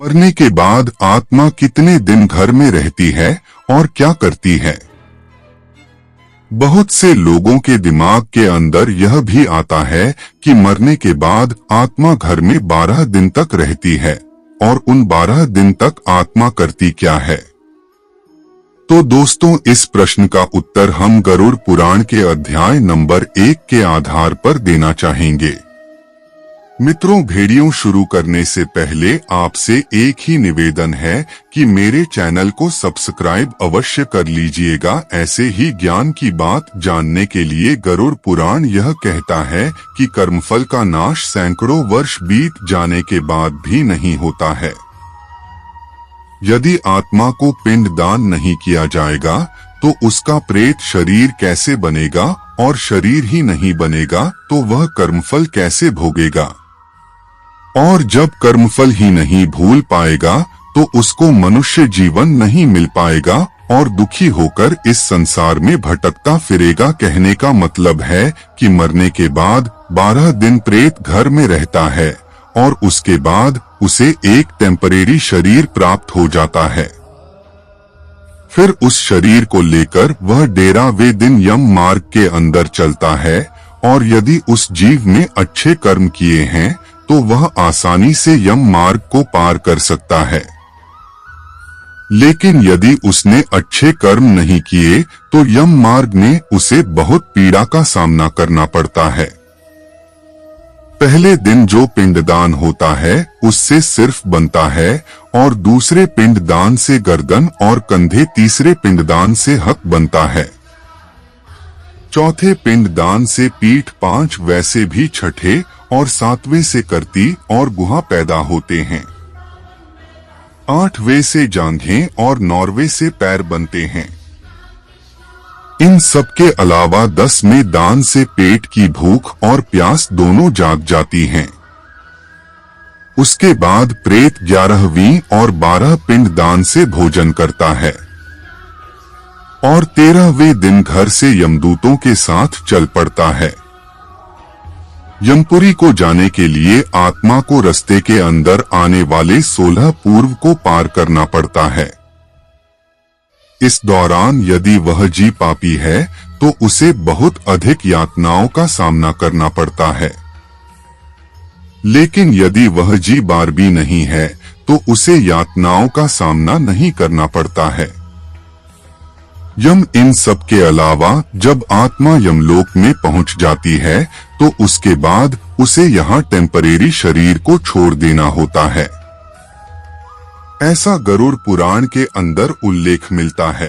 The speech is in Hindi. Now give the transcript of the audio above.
मरने के बाद आत्मा कितने दिन घर में रहती है और क्या करती है? बहुत से लोगों के दिमाग के अंदर यह भी आता है कि मरने के बाद आत्मा घर में 12 दिन तक रहती है और उन 12 दिन तक आत्मा करती क्या है। तो दोस्तों, इस प्रश्न का उत्तर हम गरुड़ पुराण के अध्याय नंबर 1 के आधार पर देना चाहेंगे। मित्रों, वीडियो शुरू करने से पहले आपसे एक ही निवेदन है कि मेरे चैनल को सब्सक्राइब अवश्य कर लीजिएगा। ऐसे ही ज्ञान की बात जानने के लिए गरुड़ पुराण यह कहता है कि कर्मफल का नाश सैकड़ों वर्ष बीत जाने के बाद भी नहीं होता है। यदि आत्मा को पिंड दान नहीं किया जाएगा तो उसका प्रेत शरीर कैसे बनेगा, और शरीर ही नहीं बनेगा तो वह कर्मफल कैसे भोगेगा। और जब कर्मफल ही नहीं भूल पाएगा तो उसको मनुष्य जीवन नहीं मिल पाएगा और दुखी होकर इस संसार में भटकता फिरेगा। कहने का मतलब है कि मरने के बाद 12 दिन प्रेत घर में रहता है और उसके बाद उसे एक टेम्परेरी शरीर प्राप्त हो जाता है। फिर उस शरीर को लेकर वह डेरा वे दिन यम मार्ग के अंदर चलता है, और यदि उस जीव ने अच्छे कर्म किए हैं तो वह आसानी से यम मार्ग को पार कर सकता है। लेकिन यदि उसने अच्छे कर्म नहीं किए तो यम मार्ग में उसे बहुत पीड़ा का सामना करना पड़ता है। पहले दिन जो पिंडदान होता है उससे सिर्फ बनता है, और दूसरे पिंडदान से गर्दन और कंधे, तीसरे पिंडदान से हक बनता है, चौथे पिंडदान से पीठ, 5 वैसे भी छठे और 7वें से करती और गुहा पैदा होते हैं, 8वें से जांघें और 9वें से पैर बनते हैं। इन सब के अलावा 10वें दान से पेट की भूख और प्यास दोनों जाग जाती हैं। उसके बाद प्रेत 11वीं और 12 पिंड दान से भोजन करता है, और 13वें दिन घर से यमदूतों के साथ चल पड़ता है। यमपुरी को जाने के लिए आत्मा को रास्ते के अंदर आने वाले 16 पूर्व को पार करना पड़ता है। इस दौरान यदि वह जी पापी है तो उसे बहुत अधिक यातनाओं का सामना करना पड़ता है। लेकिन यदि वह जी बारबी नहीं है तो उसे यातनाओं का सामना नहीं करना पड़ता है। यम इन सब के अलावा जब आत्मा यमलोक में पहुंच जाती है तो उसके बाद उसे यहाँ टेम्परेरी शरीर को छोड़ देना होता है। ऐसा गरुड़ पुराण के अंदर उल्लेख मिलता है।